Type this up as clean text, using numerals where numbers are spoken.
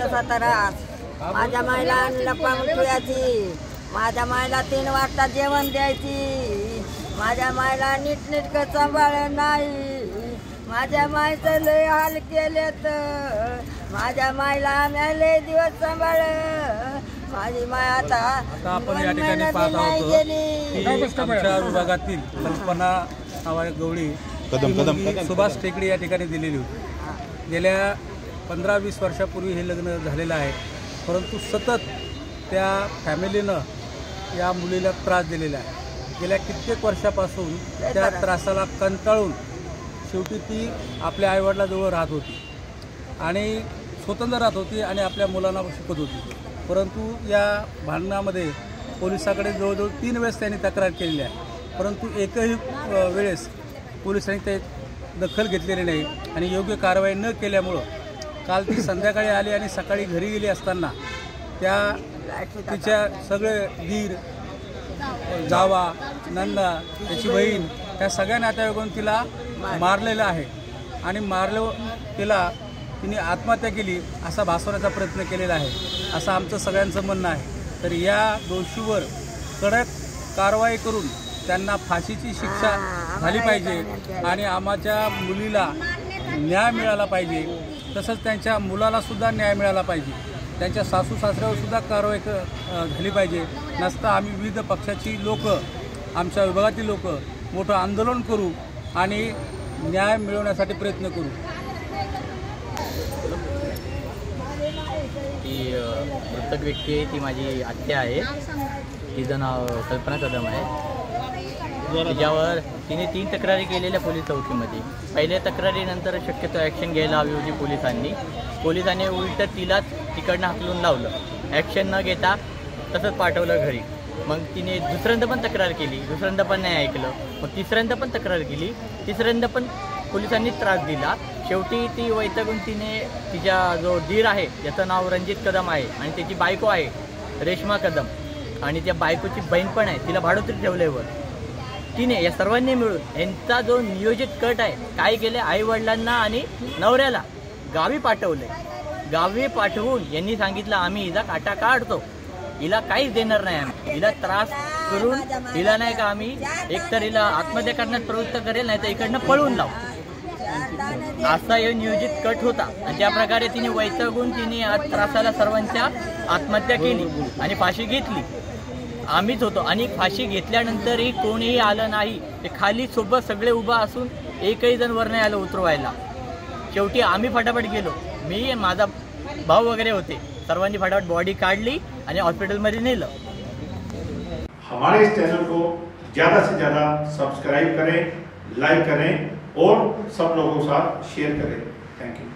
तसा त्रास. माझ्या मायला लपवून ठेवायची, माझ्या मायला 3 वाजता जेवण द्यायची, माझ्या मायला नीटनेटकं सांभाळ नाही, माझ्या मायचं लय हाल केलेत, माझ्या मायला आम्ही लय दिवस सांभाळ. माझी माय आता आपण या ठिकाणी पाहत आहोत की आमच्या विभागातील कल्पना गवळी सुभाष टेकडी या ठिकाणी दिलेली होती. गेल्या 15-20 वर्षापूर्वी हे लग्न झालेलं आहे, परंतु सतत त्या फॅमिलीनं या मुलीला त्रास दिलेला आहे. गेल्या कित्येक वर्षापासून त्या त्रासाला कंटाळून शेवटी ती आपल्या आईवडिलाजवळ राहत होती आणि स्वतंत्र राहत होती आणि आपल्या मुलांना शिकवत होती. परंतु या भांडणामध्ये पोलिसाकडे जवळजवळ 3 वेळेस त्यांनी तक्रार केलेली आहे, परंतु एकही वेळेस पोलिसांनी ते दखल घेतलेली नाही आणि योग्य कारवाई न केल्यामुळं काल ती संध्याकाळी आली आणि सकाळी घरी गेली असताना तिच्या सगळे दीर, जावा, नंदा, त्याची बहीण त्या सगळ्या नातेवाईकांनी तिला मारलेलं आहे आणि तिने आत्महत्या केली असा भासवण्याचा प्रयत्न केलेला आहे, असं आमचं सगळ्यांचं म्हणणं आहे. तर या दोषीवर कडक कारवाई करून त्यांना फाशीची शिक्षा झाली पाहिजे आणि आमच्या मुलीला न्याय मिळाला पाहिजे, तसंच त्यांच्या मुलालासुद्धा न्याय मिळाला पाहिजे, त्यांच्या सासू सासऱ्यावरसुद्धा कारवाई झाली पाहिजे. नसता आम्ही विविध पक्षाची लोक, आमच्या विभागातील लोक मोठं आंदोलन करू आणि न्याय मिळवण्यासाठी प्रयत्न करू. ती मृतक व्यक्ती आहे, ती माझी आत्या आहे, तिचं नाव कल्पना कदम आहे. तिच्यावर तिने 3 तक्रारी केलेल्या पोलीस चौकीमध्ये. पहिल्या तक्रारीनंतर शक्यतो ॲक्शन घ्यायला हवी होती पोलिसांनी उलट तिलाच तिकडनं हाकलून लावलं, ॲक्शन न घेता तसंच पाठवलं घरी. मग तिने दुसऱ्यांदा पण तक्रार केली, दुसऱ्यांदा पण नाही ऐकलं, मग तिसऱ्यांदा पण तक्रार केली, तिसऱ्यांदा पण पोलिसांनी त्रास दिला. शेवटी ती वैतागून तिने तिच्या जो दीर आहे ज्याचं नाव रणजित कदम आहे आणि त्याची बायको आहे रेश्मा कदम आणि त्या बायकोची बहीण पण आहे, तिला भाडोत्री ठेवल्यावर तिने या सर्वांनी मिळून यांचा जो नियोजित कट आहे काय केले, आईवडिलांना आणि नवऱ्याला गावी पाठवले. गावी पाठवून यांनी सांगितलं आम्ही हिला काटा काढतो, हिला काहीच देणार नाही, आम्ही हिला त्रास करून हिला नाही का आम्ही एकतर हिला आत्महत्या करण्यास प्रवृत्त करेल, नाही तर इकडनं पळून लावू, असा हे नियोजित कट होता. आणि त्या प्रकारे तिने वैतागून तिने त्रासाला सर्वांच्या आत्महत्या केली आणि फाशी घेतली. आम्हीच होतो आणि फाशी घेतल्यानंतरही कोणीही आलं नाही, ते खाली सोबत सगळे उभा असून एकही जण वर नाही आलं उतरवायला. शेवटी आम्ही फटाफट गेलो, मी माझा भाऊ वगैरे होते, सर्वांनी फटाफट बॉडी काढली आणि हॉस्पिटलमध्ये नेलं. हमारे इस चैनल को ज़्यादा से ज़्यादा सब्सक्राइब करें, लाइक करें और सब लोगों के साथ शेयर करें. Thank you.